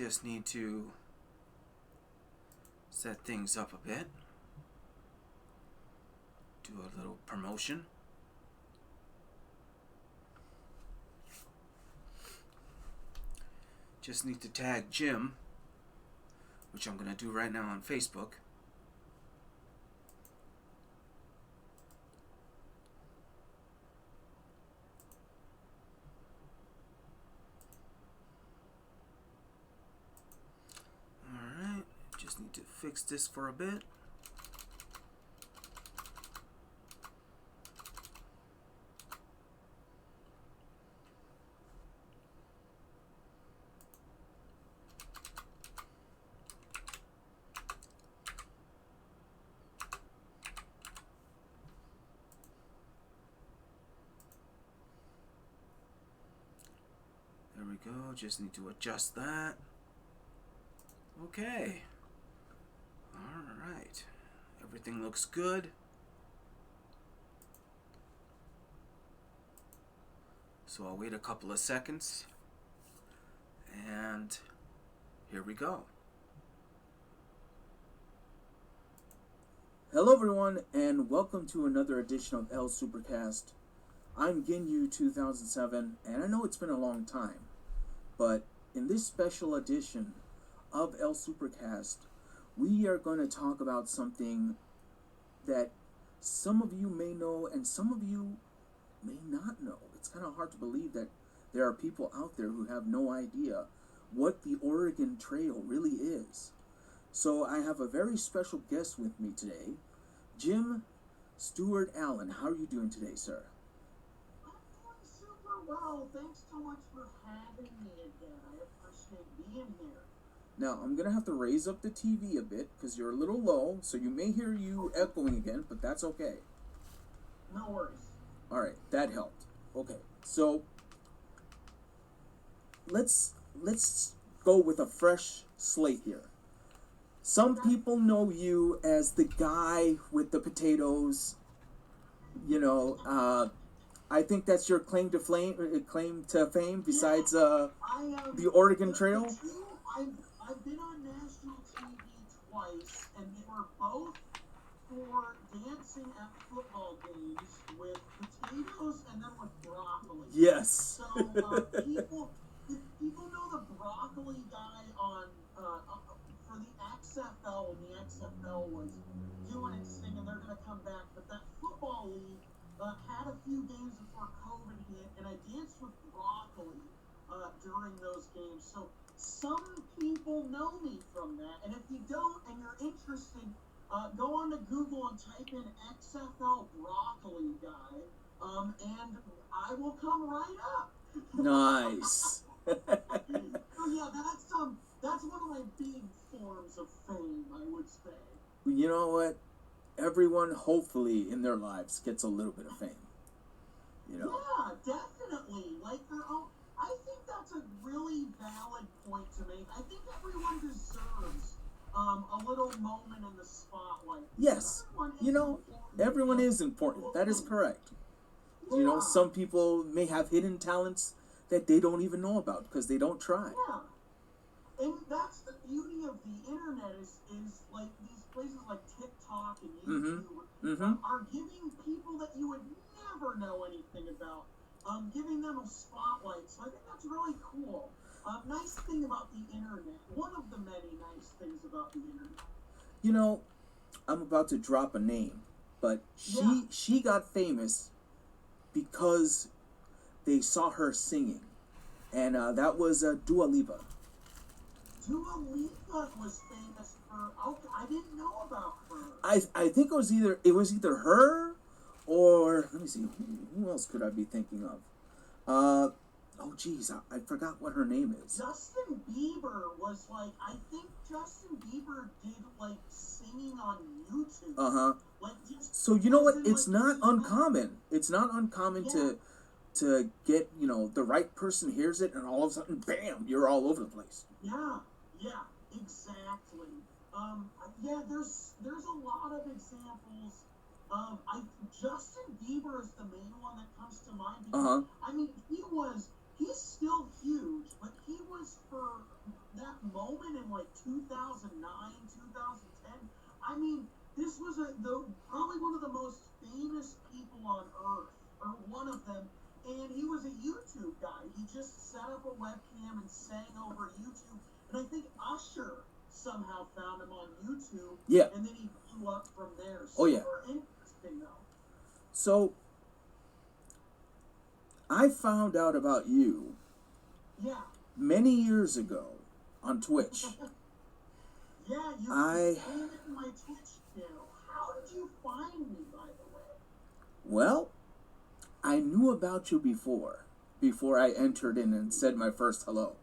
just need to set things up a bit. Do a little promotion. Just need to tag Jim, which I'm going to do right now on Facebook. Alright, just need to fix this for a bit. There we go, just need to adjust that. Okay. Alright. Everything looks good. So I'll wait a couple of seconds. And here we go. Hello everyone, and welcome to another edition of SuperCast. I'm Ginyu 2007, and I know it's been a long time, but in this special edition of SuperCast, we are going to talk about something that some of you may know and some of you may not know. It's kind of hard to believe that there are people out there who have no idea what the Oregon Trail really is. So I have a very special guest with me today, Jim Stewart Allen. How are you doing today, sir? I'm doing super well. Thanks so much for having me again. I appreciate being here. Now, I'm going to have to raise up the TV a bit because you're a little low, so you may hear you echoing again, but that's okay. No worries. All right, that helped. Okay, so let's go with a fresh slate here. Some people know you as the guy with the potatoes. You know, I think that's your claim to fame besides the Oregon Trail. I've been on national TV twice, and they were both for dancing at football games with potatoes and then with broccoli. Yes. So if people know the broccoli guy on for the XFL, when the XFL was doing its thing, and they're going to come back. But that football league had a few games before COVID hit, and I danced with broccoli during those games. So some people know me from that, and if you don't and you're interested, go on to Google and type in XFL broccoli guy, and I will come right up. Nice. So yeah, that's one of my big forms of fame, I would say. You know what? Everyone, hopefully, in their lives gets a little bit of fame. You know? Yeah, definitely. Like their own. I think that's a really valid point to make. I think everyone deserves a little moment in the spotlight. Yes. You know, everyone is important. That is correct. Yeah. You know, some people may have hidden talents that they don't even know about because they don't try. Yeah. And that's the beauty of the internet is like these places like TikTok and YouTube are giving people that you would never know anything about, giving them a spotlight. So I think that's really cool. Nice thing about the internet. One of the many nice things about the internet. You know, I'm about to drop a name, but she got famous because they saw her singing, and that was Dua Lipa. Dua Lipa was famous for. Okay, I didn't know about her. I think it was either her or let me see, who else could I be thinking of? Oh geez, I forgot what her name is. Justin Bieber was like, I think Justin Bieber did like singing on YouTube. Like so you know what? It's not uncommon. It's not uncommon to get, you know, the right person hears it and all of a sudden, bam, you're all over the place. Yeah, exactly. There's a lot of examples. Justin Bieber is the main one that comes to mind because I mean he's still huge, but he was for that 2009, 2010. I mean, this was probably one of the most famous people on earth, or one of them. And he was a YouTube guy. He just set up a webcam and sang over YouTube. And I think Usher somehow found him on YouTube. Yeah. And then he blew up from there. Oh, yeah. Super interesting, though. So, I found out about you many years ago on Twitch. Yeah, you came in my Twitch channel. How did you find me, by the way? Well, I knew about you before I entered in and said my first hello.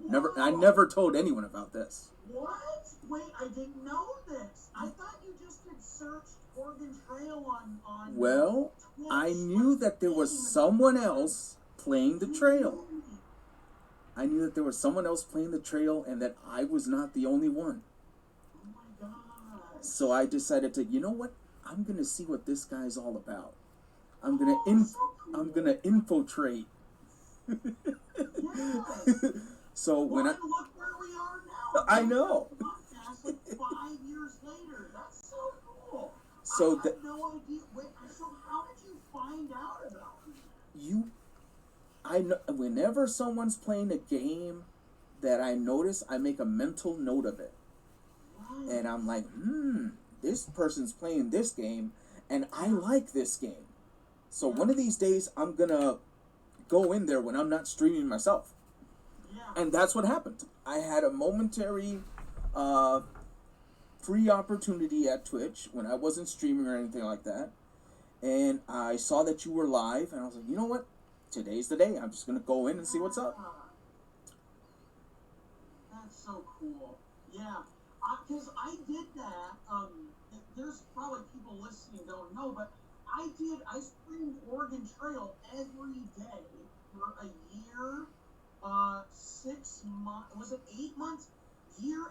Whoa. I never told anyone about this. What? Wait, I didn't know this. I thought you just had searched Oregon Trail on Well, Twitch. I knew that there was someone else playing the trail. I knew that there was someone else playing the trail and that I was not the only one. Oh my God. So I decided to, you know what? I'm going to see what this guy's all about. I'm gonna infiltrate. Yes. So when look where we are now. I know. Podcast like 5 years later. That's so cool. So I had no idea. Wait, so how did you find out about me? I know whenever someone's playing a game that I notice, I make a mental note of it, Right. and I'm like, this person's playing this game, and I like this game. So one of these days, I'm gonna go in there when I'm not streaming myself. Yeah. And that's what happened. I had a momentary free opportunity at Twitch when I wasn't streaming or anything like that. And I saw that you were live, and I was like, you know what? Today's the day. I'm just gonna go in and see what's up. That's so cool. Yeah. Because I did that. There's probably people listening don't know, but I streamed Oregon Trail every day for a year, 6 months, was it 8 months?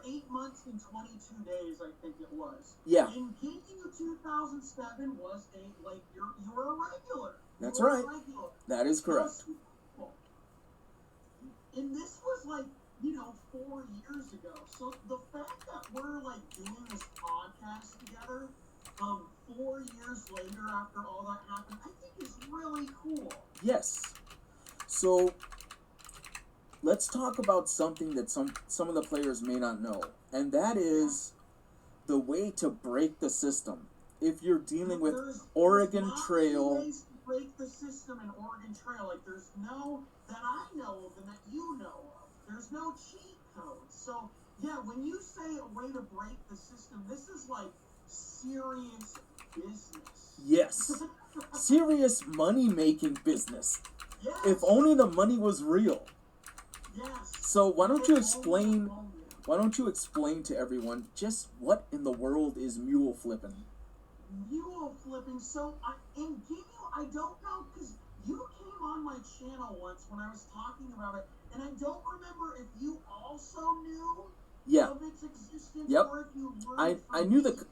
8 months and 22 days, I think it was. Yeah. And Ginyu 2007 was you were a regular. That's right. That is correct. Cool. And this was 4 years ago. So the fact that we're doing this podcast together, 4 years later after all that happened, I think is really cool. Yes. So let's talk about something that some of the players may not know, and that is the way to break the system. If you're dealing with Oregon Trail, ways to break the system in Oregon Trail. There's no that I know of and that you know of. There's no cheat code. So yeah, when you say a way to break the system, this is serious business. yes, serious money-making business. Yes. If only the money was real. Yes. So why don't you explain to everyone just what in the world is mule flipping? Mule flipping. So I don't know, because you came on my channel once when I was talking about it, and I don't remember if you also knew of its existence, or if you learned I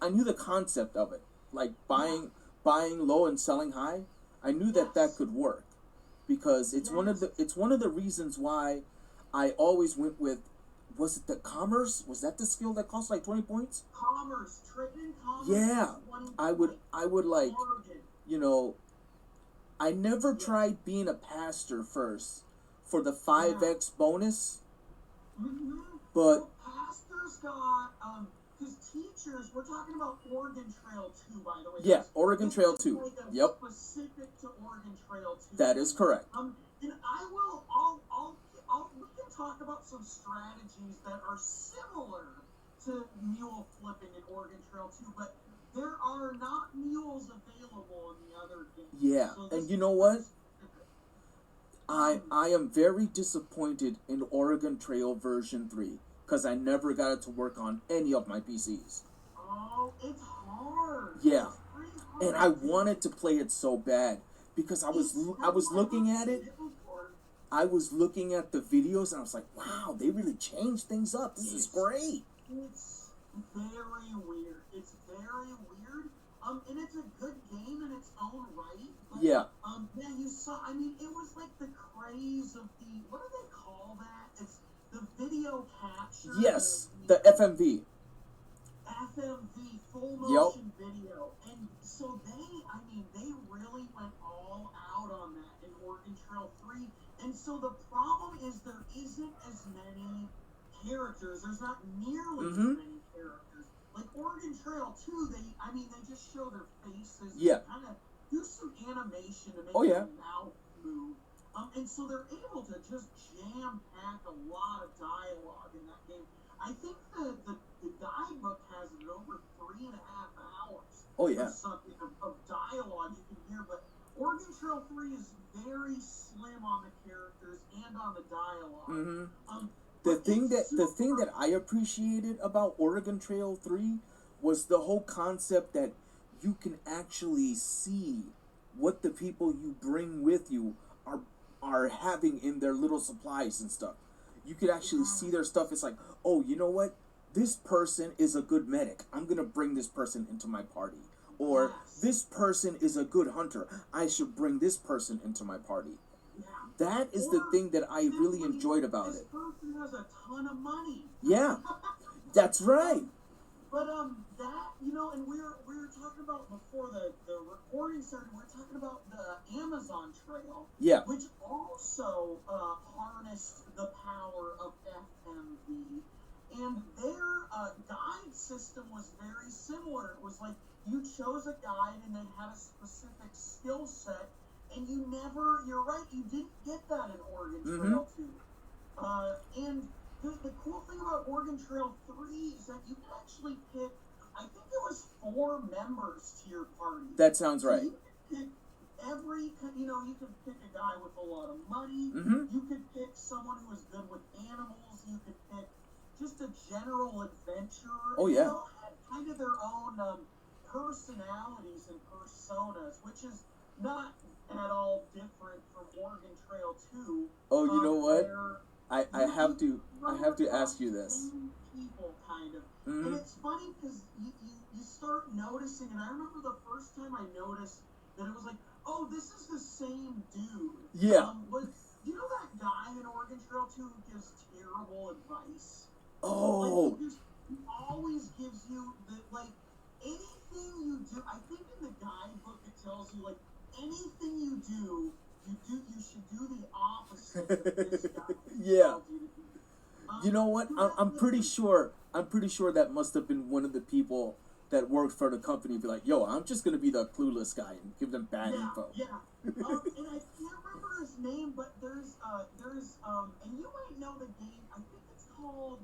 knew the concept of it, like buying low and selling high. I knew that could work, because it's one of the reasons why I always went with, was it the commerce? Was that the skill that cost 20 points? Commerce, trading commerce. Yeah, I would Oregon. I never tried being a pastor first for the 5x bonus, but pastors got because teachers. We're talking about Oregon Trail 2, by the way. Yeah, Oregon Trail 2. Yep. Specific to Oregon Trail 2. That is correct. And we can talk about some strategies that are similar to mule flipping in Oregon Trail 2, but there are not mules available in the other games. Yeah, So and you know what? I am very disappointed in Oregon Trail version 3, because I never got it to work on any of my PCs. Oh, it's hard. Yeah. It's pretty hard. And I wanted to play it so bad, because I was looking at it. I was looking at the videos, and I was like, wow, they really changed things up. This is great. It's very weird. And it's a good game in its own right. But, Yeah. You saw, it was like the craze of what do they call that? It's the video capture. Yes. The FMV. FMV, full Yep. motion video. And so they really went all out on that in Oregon Trail 3. And so the problem is there isn't as many characters. There's not nearly as many characters. Like Oregon Trail 2, they just show their faces. Yeah. Kind of do some animation to make their mouth move. And so they're able to just jam-pack a lot of dialogue in that game. I think the guidebook has it over 3.5 hours. Or something of dialogue you can hear, but Oregon Trail 3 is very slim on the characters and on the dialogue. The thing that I appreciated about Oregon Trail 3 was the whole concept that you can actually see what the people you bring with you are having in their little supplies and stuff. You could actually see their stuff. It's like, oh, you know what? This person is a good medic. I'm going to bring this person into my party. Or this person is a good hunter. I should bring this person into my party. That is the thing that I really enjoyed about it. This person has a ton of money. Yeah, that's right. But that, and we were talking about before the recording started, we were talking about the Amazon Trail. Yeah. Which also harnessed the power of FMV. And their guide system was very similar. It was like you chose a guide and they had a specific skill set, and you're right, you didn't get that in Oregon Trail 2. And the cool thing about Oregon Trail 3 is that you can actually pick, I think it was 4 members to your party. That sounds right. So you could pick you could pick a guy with a lot of money. You could pick someone who was good with animals. You could pick just a general adventurer. Oh, yeah. They all had kind of their own personalities and personas, which is not at all different from Oregon Trail 2. Oh, you know what? I have to ask you this. People, kind of. And it's funny because you start noticing, and I remember the first time I noticed that it was like, oh, this is the same dude. Yeah. You know that guy in Oregon Trail 2 who gives terrible advice? Oh. Like, he always gives you anything you do. I think in the guidebook it tells you, like, anything you do, you should do the opposite of this guy. Yeah. You know what? I'm pretty sure that must have been one of the people that worked for the company. Be like, yo, I'm just gonna be the clueless guy and give them bad info. Yeah. And I can't remember his name, but there's and you might know the game. I think it's called.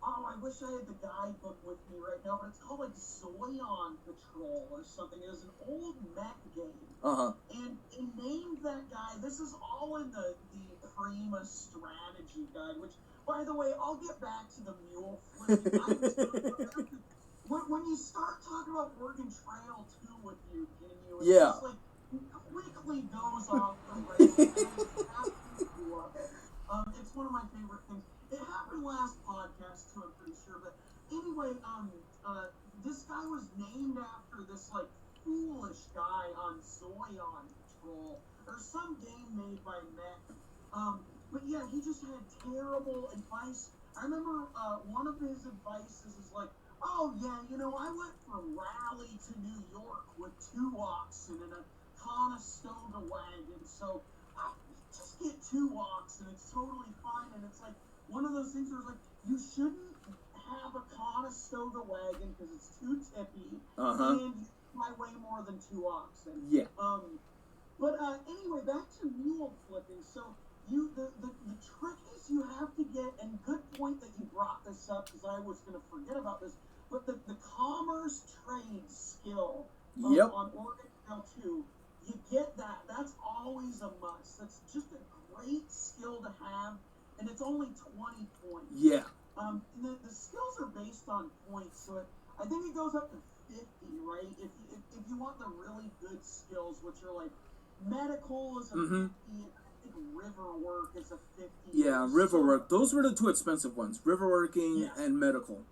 Oh, I wish I had the guidebook with me right now, but it's called like Zoion Patrol or something. It was an old mech game. And it named that guy. This is all in the Prima strategy guide, which, by the way, I'll get back to the mule flipping. When you start talking about Oregon Trail 2 with you, it's just like it quickly goes off the rails. It's one of my favorite things. It happened last podcast too, I'm pretty sure. But anyway, this guy was named after this like foolish guy on Zoion Patrol or some game made by Mech. But yeah, he just had terrible advice. I remember one of his advices is like, oh yeah, I went from Raleigh to New York with 2 oxen and a Conestoga wagon, so I just get 2 oxen, it's totally fine. And it's like one of those things where it's like, you shouldn't have a Conestoga wagon because it's too tippy, and you fly way more than 2 oxen. Yeah. But anyway, back to mule flipping. So the trick is you have to get, and good point that you brought this up because I was going to forget about this, but the commerce trade skill on Oregon Trail 2, you get that. That's always a must. That's just a great skill to have, and it's only 20 points. Yeah. And the skills are based on points, so I think it goes up to 50, right? If you want the really good skills, which are like medical is a 50, and I think river work is a 50. Yeah, river work. Those were the 2 expensive ones: river working and medical.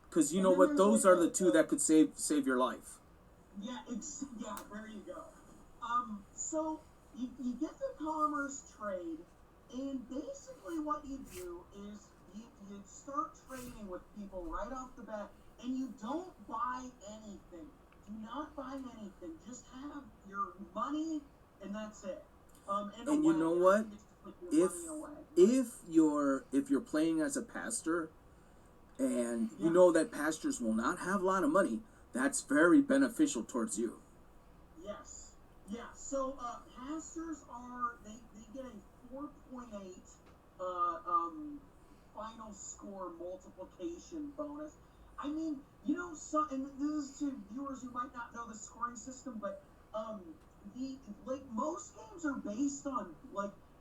Because you know what? Those are the 2 that could save your life. Yeah, there you go. So you get the commerce trade, and basically what you do is you start training with people right off the bat, and you don't buy anything. Do not buy anything. Just have your money, and that's it. And you know what? If you're playing as a pastor, and you know that pastors will not have a lot of money, that's very beneficial towards you. Yes. Yeah. So pastors they get a 4.8 final score multiplication bonus. I mean, and this is to viewers who might not know the scoring system, but most games are based on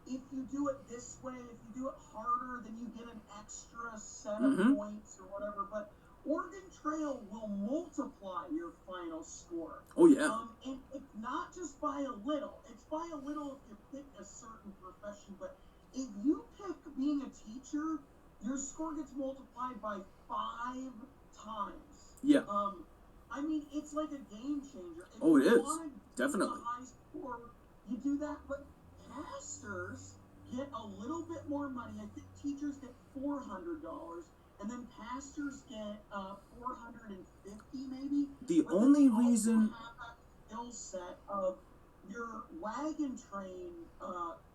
if you do it this way, if you do it harder, then you get an extra set of points or whatever. But Oregon Trail will multiply your final score. Oh yeah. And it's not just by a little. It's by a little if you pick a certain profession, but if you pick being a teacher, your score gets multiplied by 5 times. Yeah. I mean, it's like a game changer. If it you is. wanna Definitely. do a high score, you do that, but pastors get a little bit more money. I think teachers get $400, and then pastors get $450 maybe. The only reason have that skill set of your wagon train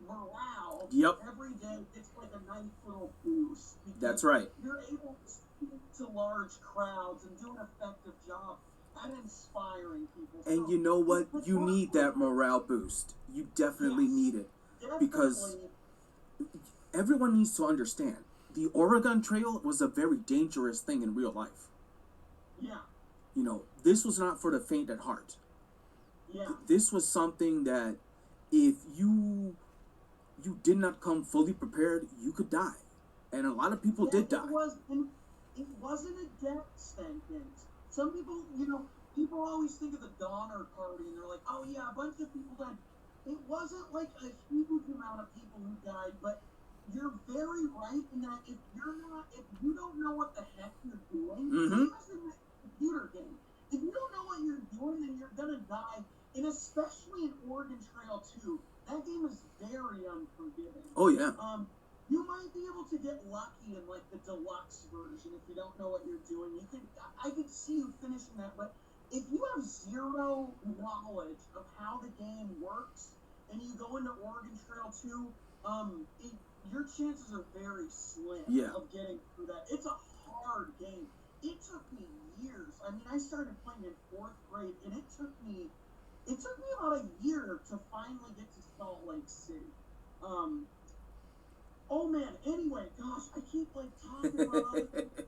morale every day. It's like a nice little boost. That's right. You're able to speak to large crowds and do an effective job at inspiring people. And you know what? You need that morale boost. You definitely need it. Because everyone needs to understand, the Oregon Trail was a very dangerous thing in real life. Yeah. This was not for the faint at heart. Yeah. This was something that if you did not come fully prepared, you could die. And a lot of people did die. It wasn't a death sentence. Some people, people always think of the Donner Party and they're like, oh yeah, a bunch of people died. It wasn't like a huge amount of people who died, but you're very right in that if you don't know what the heck you're doing, same as in a computer game, if you don't know what you're doing, then you're gonna die. And especially in Oregon Trail 2, that game is very unforgiving. Oh yeah. You might be able to get lucky in like the deluxe version if you don't know what you're doing. I could see you finishing that, but if you have zero knowledge of how the game works and you go into Oregon Trail 2, your chances are very slim of getting through that. It's a hard game. It took me years. I mean, I started playing in 4th grade, and it took me about a year to finally get to Salt Lake City. Oh man, anyway, gosh, I keep talking about other things.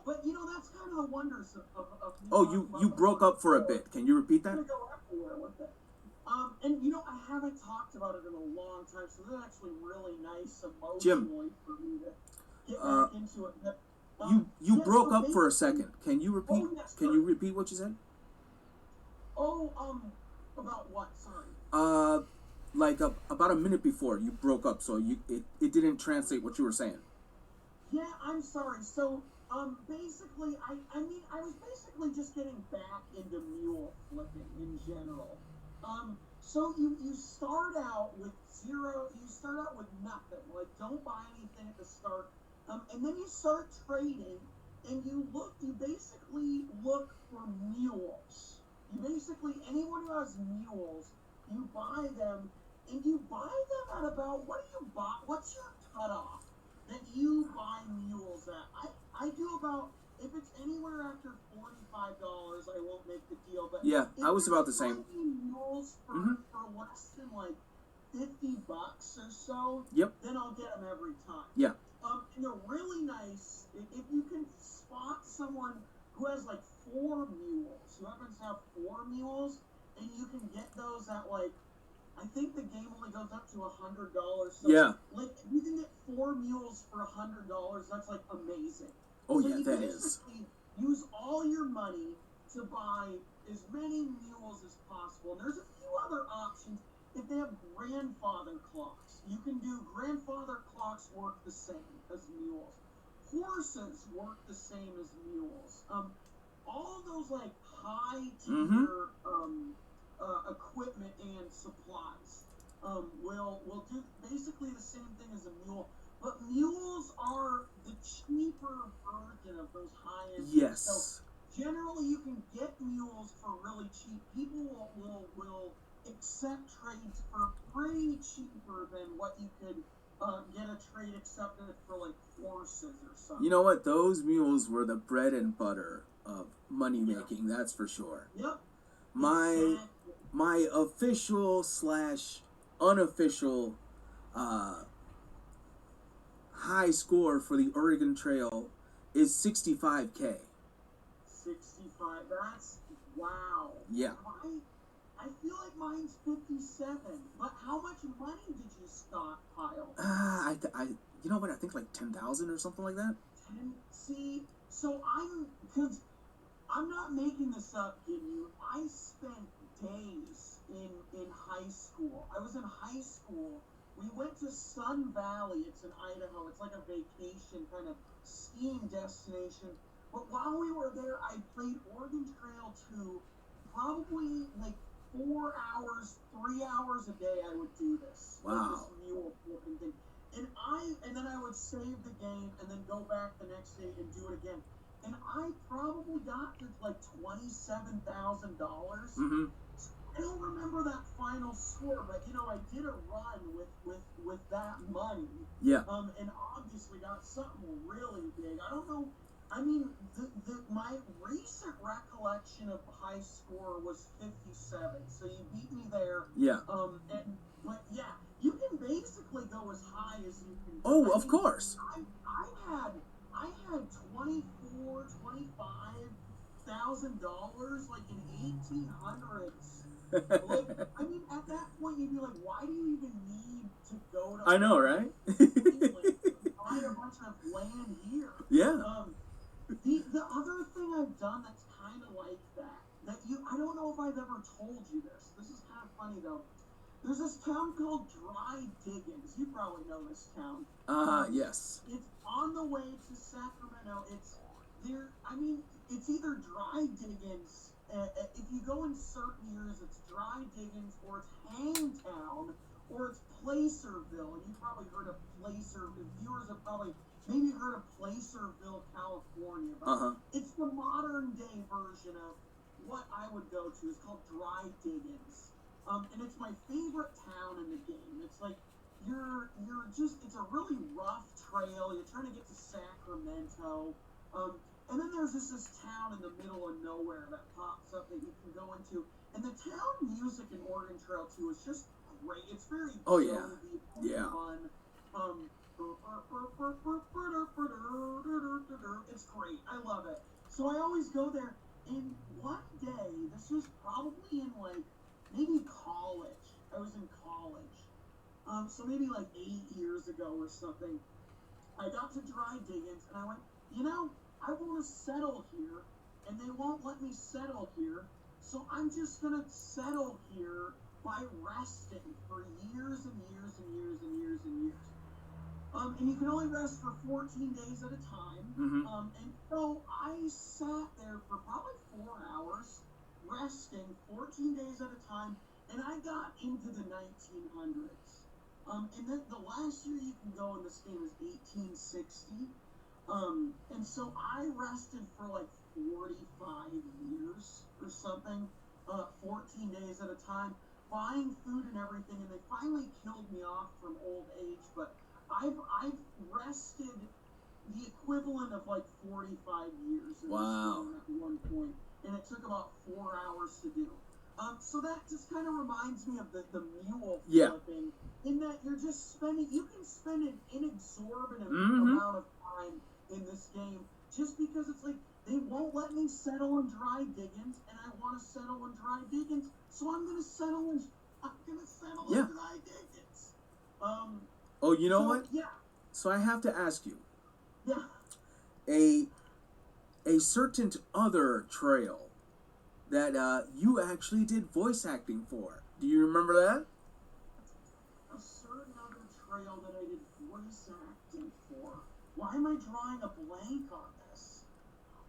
But that's kind of the wonders of Oh, you broke up for a bit. Can you repeat that? I'm gonna go everywhere with it. And I haven't talked about it in a long time, so this is actually really nice emotionally for me to get back into it. But, you broke up for a second. Can you repeat? Can you repeat what you said? About what? Sorry. About a minute before you broke up, so it didn't translate what you were saying. Yeah, I'm sorry. So basically, I was basically just getting back into mule flipping in general. So you start out with zero. You start out with nothing. Don't buy anything at the start. And then you start trading, and you basically look for mules. Anyone who has mules, you buy them, and you buy them at about, what do you buy? What's your cutoff that you buy mules at? I do about, if it's anywhere after $45, I won't make the deal. But yeah, I was about the same. Mules for less than $50 or so. Yep. Then I'll get them every time. Yeah. And they're really nice. If you can spot someone who has 4 mules, who happens to have 4 mules, and you can get those at I think the game only goes up to $100. So yeah. If you can get 4 mules for $100, that's amazing. Oh so yeah, you that is. Use all your money to buy as many mules as possible. And there's a few other options. If they have grandfather clocks, you can do grandfather clocks work the same as mules. Horses work the same as mules. All of those high tier equipment and supplies. will do basically the same thing as a mule, but mules are the cheaper version of those high-end things. So Yes. generally, you can get mules for really cheap. People will accept trades for pretty cheaper than what you could get a trade accepted for like horses or something. You know what? Those mules were the bread and butter of money making. Yeah. That's for sure. Yep. My Exactly. my official / unofficial high score for the Oregon Trail is 65K. 65. That's wow. Yeah. I feel like mine's 57. But how much money did you stockpile? You know what? I think like 10,000 or something like that. 10. See, so because I'm not making this up, you. I spent days in high school. I was in high school. We went to Sun Valley. It's in Idaho. It's like a vacation kind of skiing destination. But while we were there, I played Oregon Trail 2 probably like 4 hours, 3 hours a day. I would do this. Wow. Like this mule flipping thing. And then I would save the game and then go back the next day and do it again. And I probably got to like $27,000. Mm-hmm. I don't remember that final score, but I did a run with that money. Yeah. And obviously got something really big. I don't know. I mean, my recent recollection of high score was 57. So you beat me there. Yeah. But yeah, you can basically go as high as you can. Oh, of course. I had $25,000 like in 1800s. Like, I mean, at that point you'd be like, why do you even need to go to? I know, right? Buy a bunch of land here. Yeah. The other thing I've done that's kind of like that I don't know if I've ever told you this. This is kind of funny though. There's this town called Dry Diggins. You probably know this town. Yes. It's on the way to Sacramento. It's either Dry Diggins. If you go in certain years, it's Dry Diggins, or it's Hangtown, or it's Placerville. And you've probably heard of Placerville. Viewers have probably maybe heard of Placerville, California. But it's the modern day version of what I would go to. It's called Dry Diggins. And it's my favorite town in the game. It's like it's a really rough trail. You're trying to get to Sacramento. And then there's this town in the middle of nowhere that pops up that you can go into. And the town music in Oregon Trail 2 is just great. It's very fun. It's great. I love it. So I always go there. And one day, this was probably in like maybe college. I was in college. So maybe like 8 years ago or something. I got to Dry Diggins and I went, I want to settle here, and they won't let me settle here, so I'm just going to settle here by resting for years and years and years and years and years. And you can only rest for 14 days at a time. Mm-hmm. And so I sat there for probably 4 hours, resting 14 days at a time, and I got into the 1900s. And then the last year you can go in this game is 1860. And so I rested for like 45 years or something, 14 days at a time, buying food and everything, and they finally killed me off from old age, but I've rested the equivalent of like 45 years in this game at one point, and it took about 4 hours to do. So that just kind of reminds me of the mule flipping, in that you can spend an inexorbitant amount of time in this game, just because it's like, they won't let me settle in Dry Diggins, and I want to settle in Dry Diggins, so I'm gonna settle in Dry Diggins. Oh, you know what? Yeah. So I have to ask you. Yeah. A certain other trail that you actually did voice acting for. Do you remember that? A certain other trail that I did voice acting for. Why am I drawing a blank on this?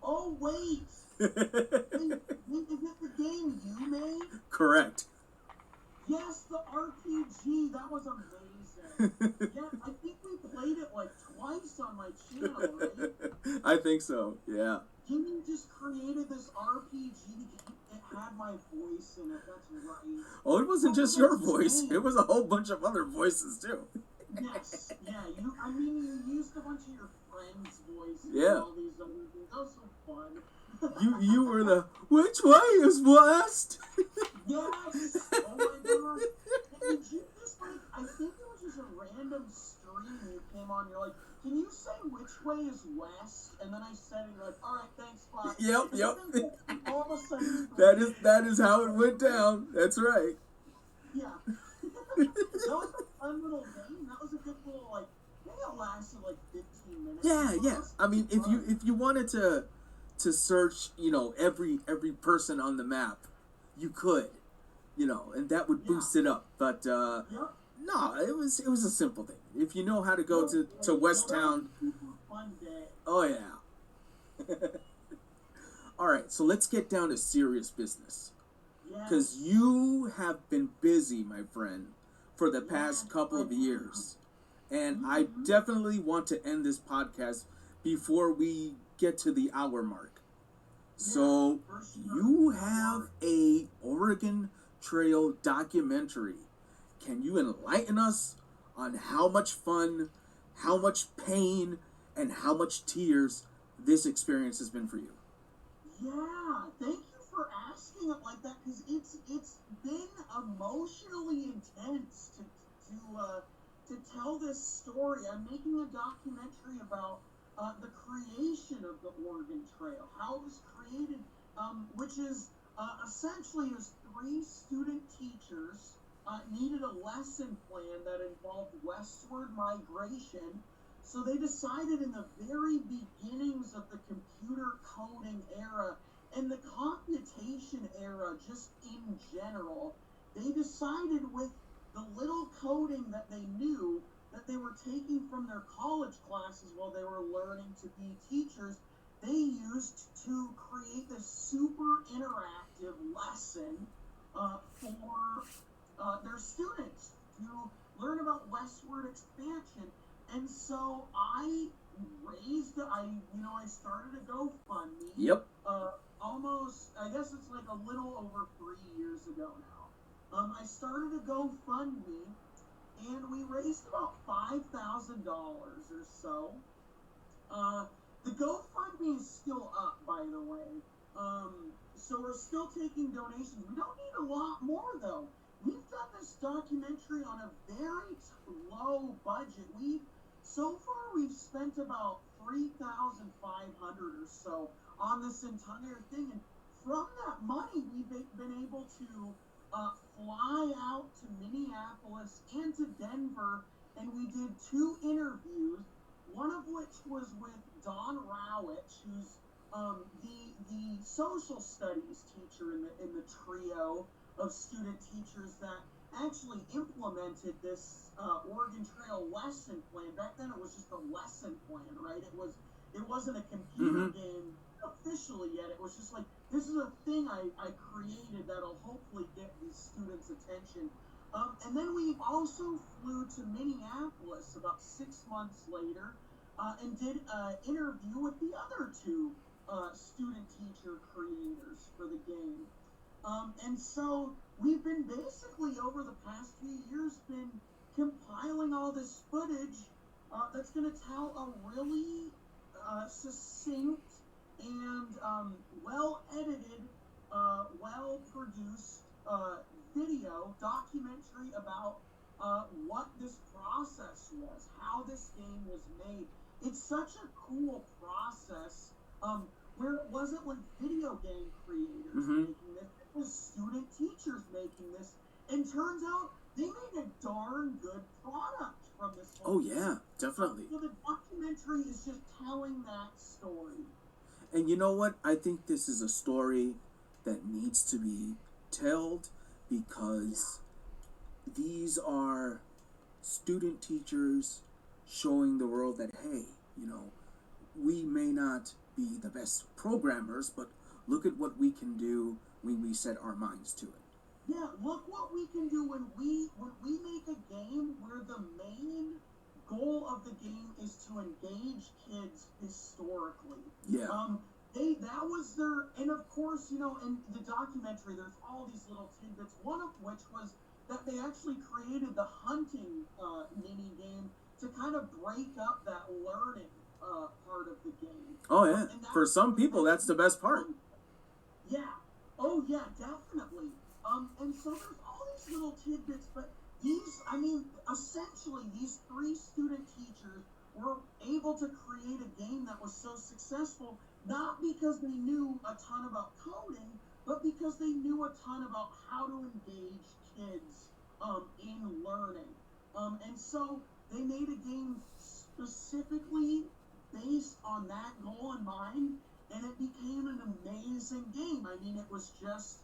Oh, wait! Wait, is it the game you made? Correct. Yes, the RPG, that was amazing. Yeah, I think we played it like twice on my channel, right? I think so. Yeah. Jimmy just created this RPG. It had my voice in it. That's right. Oh, it wasn't What just was your his voice. name? It was a whole bunch of other voices too. Yes. Yeah. You. I mean, you used a bunch of your friends' voices. Yeah. And all these other things. That was so fun. You were the which way is west? Yes. Oh my god. And did you just like? I think it was just a random stream you came on. You're like, can you say which way is west? And then I said, and you're like, all right, thanks, bye. Yep. All of a sudden, That is how it went down. That's right. yeah. That was a fun little game. That was a good little like. I think it lasted like 15 minutes. Yeah. I mean, if you wanted to search, every person on the map, you could, and that would boost it up. But Yep. no, it was a simple thing. If you know how to go to West Town, Fun day. oh yeah. All right, so let's get down to serious business. Because you have been busy, my friend, for the past couple of years. And I definitely want to end this podcast before we get to the hour mark. So you have a Oregon Trail documentary. Can you enlighten us on how much fun, how much pain, and how much tears this experience has been for you? Yeah, thank you for asking it like that because it's been emotionally intense to tell this story. I'm making a documentary about the creation of the Oregon Trail, how it was created, which is essentially it was 3 student teachers needed a lesson plan that involved westward migration. So they decided in the very beginnings of the computer coding era and the computation era just in general, they decided with the little coding that they knew that they were taking from their college classes while they were learning to be teachers, they used to create this super interactive lesson for their students to learn about westward expansion. And so I started a GoFundMe. Yep. Almost, I guess it's like a little over 3 years ago now. I started a GoFundMe, and we raised about $5,000 or so. The GoFundMe is still up, by the way. So we're still taking donations. We don't need a lot more, though. We've done this documentary on a very low budget. So far we've spent about $3,500 or so on this entire thing, and from that money we've been able to fly out to Minneapolis and to Denver, and we did 2 interviews. One of which was with Don Rowich, who's the social studies teacher in the trio of student teachers that actually implemented this Oregon Trail lesson plan. Back then it was just a lesson plan, right? It wasn't a computer game officially yet. It was just like, this is a thing I created that'll hopefully get these students' attention. And then we also flew to Minneapolis about 6 months later and did an interview with the other 2 student teacher creators for the game. And so we've been basically over the past few years been compiling all this footage that's going to tell a really succinct and well-edited, well-produced video documentary about what this process was, how this game was made. It's such a cool process where it wasn't like video game creators making this. It was student teachers making this. And turns out they made a darn good product from this whole thing. Yeah, definitely. So the documentary is just telling that story. And you know what? I think this is a story that needs to be told because these are student teachers showing the world that, hey, we may not be the best programmers, but look at what we can do when we set our minds to it. Yeah, look what we can do when we make a game where the main goal of the game is to engage kids historically. Yeah. That was their, and of course, in the documentary there's all these little tidbits, one of which was that they actually created the hunting mini game to kind of break up that learning part of the game. Oh yeah. And that For some was people, that's the best part. yeah. Oh yeah, definitely. And so there's all these little tidbits, but essentially these three student teachers were able to create a game that was so successful, not because they knew a ton about coding, but because they knew a ton about how to engage kids in learning. And so they made a game specifically based on that goal in mind, and it became an amazing game. I mean, it was just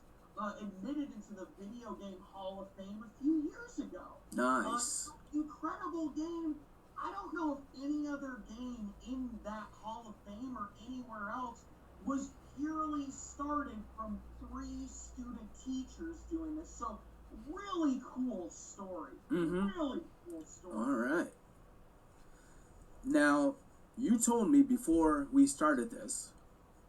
admitted into the Video Game Hall of Fame a few years ago. Nice. Incredible game. I don't know if any other game in that Hall of Fame or anywhere else was purely started from three student teachers doing this. So, really cool story. Mm-hmm. Really cool story. All right. Now, you told me before we started this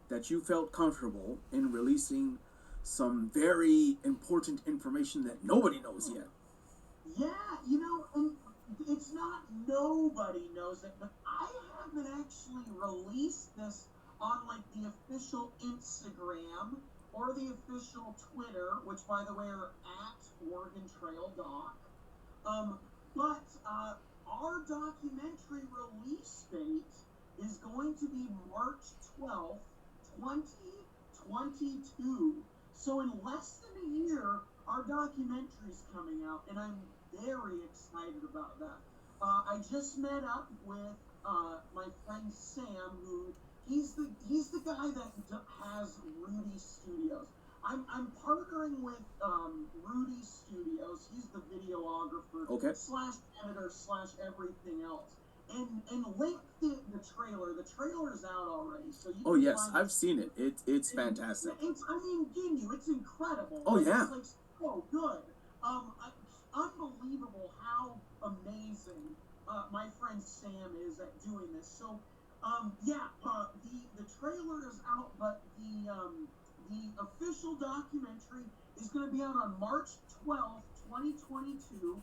that you felt comfortable in releasing some very important information that nobody knows yet. Yeah, and it's not nobody knows it, but I haven't actually released this on like the official Instagram or the official Twitter, which by the way are at Oregon Trail Doc. But our documentary release date is going to be March 12th, 2022. So in less than a year, our documentary's coming out, and I'm very excited about that. I just met up with my friend Sam, who he's the guy that has Rudy Studios. I'm partnering with Rudy Studios. He's the videographer, Okay. / editor / everything else. And link the trailer. The trailer's out already, so you. Oh can yes, find I've seen it. It's fantastic. It's incredible. Oh yeah. It's like so good. Unbelievable how amazing my friend Sam is at doing this. So, the trailer is out, but the official documentary is going to be out on March 12th, 2022.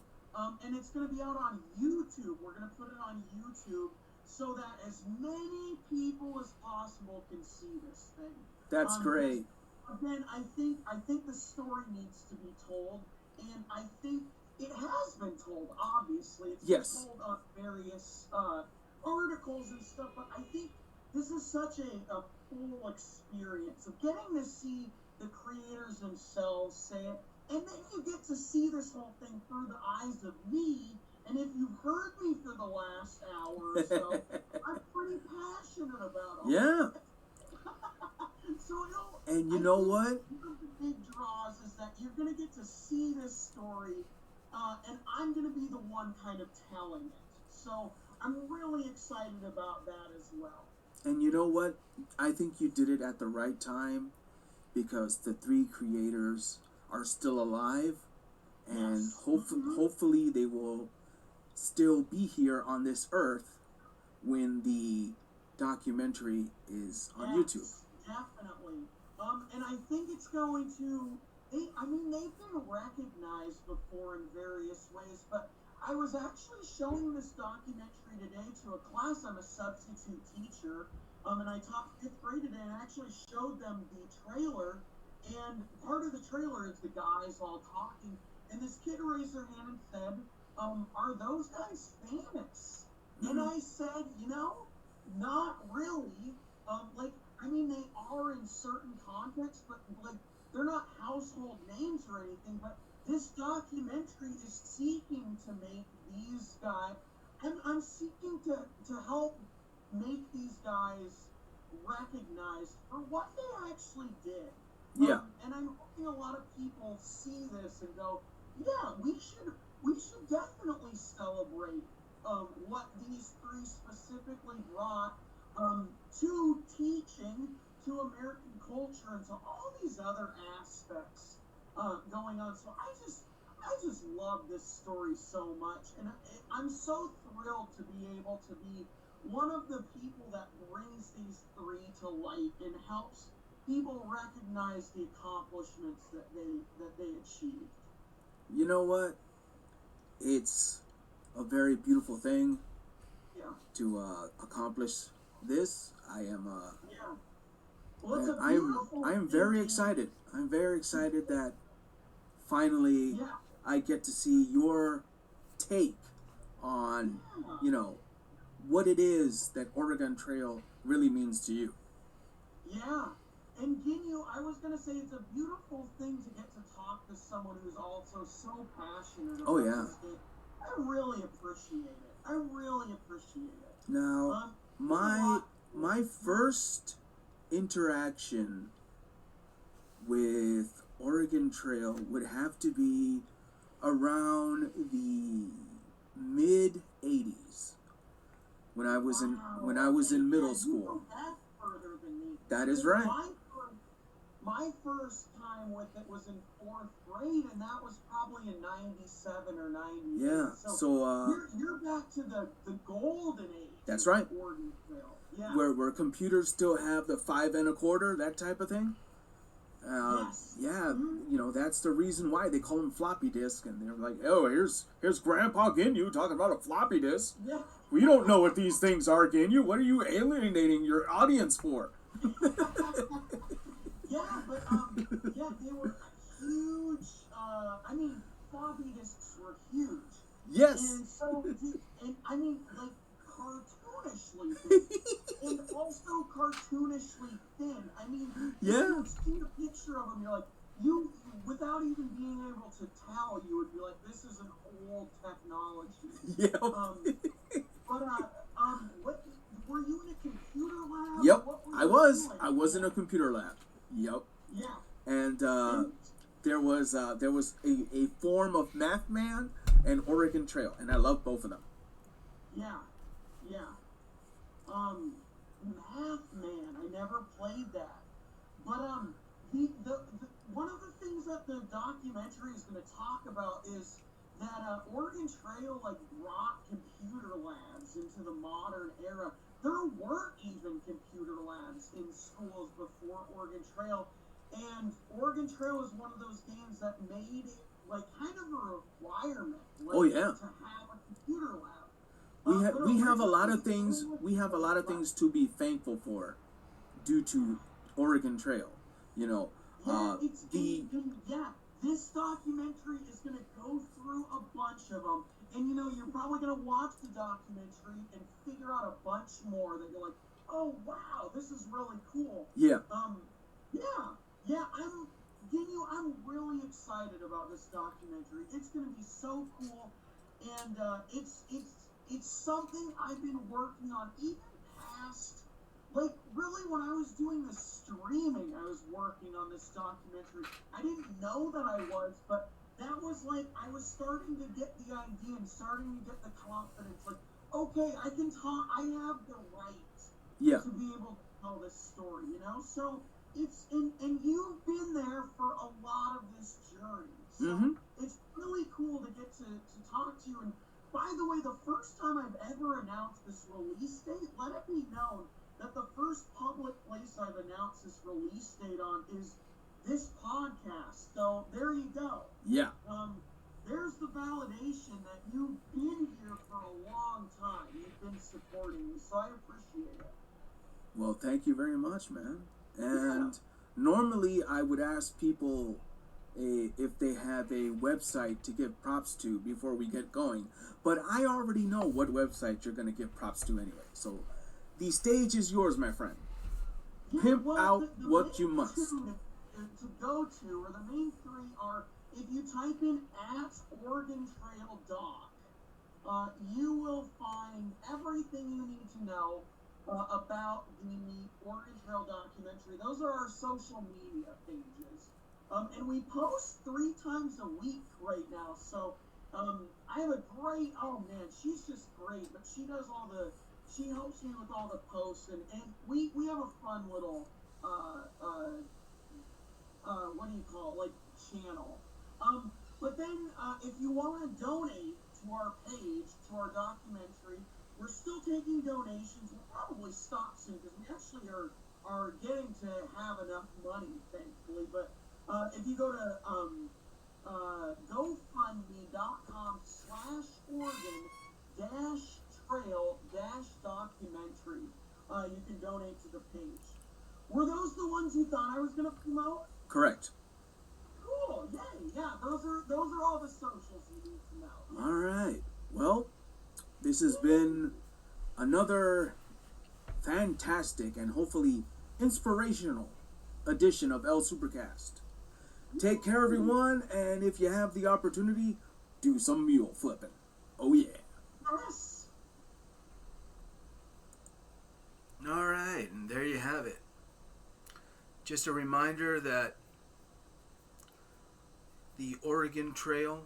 And it's going to be out on YouTube. We're going to put it on YouTube so that as many people as possible can see this thing. That's great. Again, I think the story needs to be told, and I think it has been told. Obviously, it's Yes. been told on various articles and stuff. But I think this is such a full experience of getting to see the creators themselves say it. And then you get to see this whole thing through the eyes of me. And if you've heard me for the last hour or so, I'm pretty passionate about all Yeah. So, And you know what? One of the big draws is that you're going to get to see this story, and I'm going to be the one kind of telling it. So I'm really excited about that as well. And you know what? I think you did it at the right time because the three creators are still alive, and Yes. hopefully they will still be here on this earth when the documentary is on YouTube. Definitely. And I think it's going to. They've been recognized before in various ways, but I was actually showing this documentary today to a class. I'm a substitute teacher, and I taught 5th grade today, and I actually showed them the trailer. And part of the trailer is the guys all talking, and this kid raised their hand and said, are those guys famous? Mm-hmm. And I said, not really. They are in certain contexts, but they're not household names or anything. But this documentary is seeking to make these guys, I'm seeking to help make these guys recognized for what they actually did. Yeah. And I'm hoping a lot of people see this and go, yeah, we should definitely celebrate what these three specifically brought to teaching, to American culture, and to all these other aspects going on. So I just love this story so much, and I'm so thrilled to be able to be one of the people that brings these three to light and helps people recognize the accomplishments that they achieved. You know what? It's a very beautiful thing Yeah. to accomplish this. I am Yeah. Well, it's a I'm beautiful I'm thing, very and- excited. I'm very excited that finally Yeah. I get to see your take on, Yeah. you know, what it is that Oregon Trail really means to you. Yeah. And Ginyu, I was gonna say it's a beautiful thing to get to talk to someone who's also so passionate about Oh, yeah. this game. I really appreciate it. I really appreciate it. Now, my first interaction with Oregon Trail would have to be around the mid '80s when I was in middle school. That's further than me. That is Because right. My first time with it was in 4th grade, and that was probably in '97 or '98. Yeah. So you're back to the golden age. That's of right. Oregon Trail. Yeah. where computers still have the 5 1/4, that type of thing. Yes. Yeah, you know, that's the reason why they call them floppy disk, and they're like, oh, here's Grandpa Ginyu talking about a floppy disk. Yeah. We don't know what these things are, Ginyu. What are you alienating your audience for? Yeah, but yeah, they were huge. I mean, floppy disks were huge. Yes. And so, and I mean, like cartoonishly big, and also cartoonishly thin. I mean, Yeah. you see a picture of them, you're like, you without even being able to tell, you would be like, this is an old technology. Yep. But what were you in a computer lab? Yep. What were I you was. doing? I was in a computer lab. Yep. Yeah. And there was a form of Math Man and Oregon Trail, and I love both of them. Yeah. Yeah. Math Man. I never played that. But the one of the things that the documentary is going to talk about is that Oregon Trail like brought computer labs into the modern era. There weren't even computer labs in schools before Oregon Trail, and Oregon Trail is one of those games that made it like kind of a requirement. Like, Oh, yeah. To have a computer lab. We have a lot of originally- things. We have a lot of things to be thankful for, due to Oregon Trail. You know, Yeah, the this documentary is going to go through a bunch of them, and you know, you're probably going to watch the documentary and figure out a bunch more that you're like, oh wow, this is really cool. yeah. I'm really excited about this documentary. It's going to be so cool, and it's something I've been working on even past. Like, really, when I was doing the streaming, I was working on this documentary. I didn't know that I was, but that was like, I was starting to get the idea and starting to get the confidence. Like, okay, I can talk, I have the right Yeah. to be able to tell this story, you know? So, it's, and you've been there for a lot of this journey. So, it's really cool to get to talk to you. And by the way, the first time I've ever announced this release date, let it be known that the first public place I've announced this release date on is this podcast. So there you go. Yeah. There's the validation that you've been here for a long time. You've been supporting me, so I appreciate it. Well, thank you very much, man. And normally I would ask people if they have a website to give props to before we get going, but I already know what website you're going to give props to anyway. So the stage is yours, my friend. Pimp out the what main you must. two to go to, or the main three are, if you type in @Oregon Trail Doc, you will find everything you need to know about the Oregon Trail documentary. Those are our social media pages. And we post 3 times a week right now. So I have a great, oh man, she's just great, but she does she helps me with all the posts, and we have a fun little, what do you call it? Like channel. But then, if you want to donate to our page, to our documentary, we're still taking donations. We'll probably stop soon because we actually are getting to have enough money, thankfully. But if you go to GoFundMe.com/Oregon-Trail-Documentary, you can donate to the page. Were those the ones you thought I was going to promote? Correct. Cool, yay, yeah, those are all the socials you need to know. All right. Well, this has been another fantastic and hopefully inspirational edition of El Supercast. Take care, everyone, and if you have the opportunity, do some mule flipping. Oh, yeah. Yes. All right, and there you have it. Just a reminder that the Oregon Trail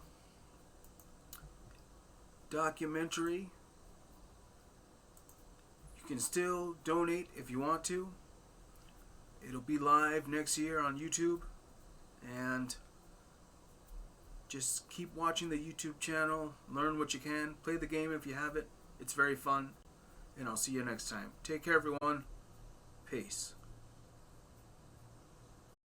documentary, you can still donate if you want to. It'll be live next year on YouTube, and just keep watching the YouTube channel, learn what you can, play the game if you have it. It's very fun, and I'll see you next time. Take care, everyone. Peace.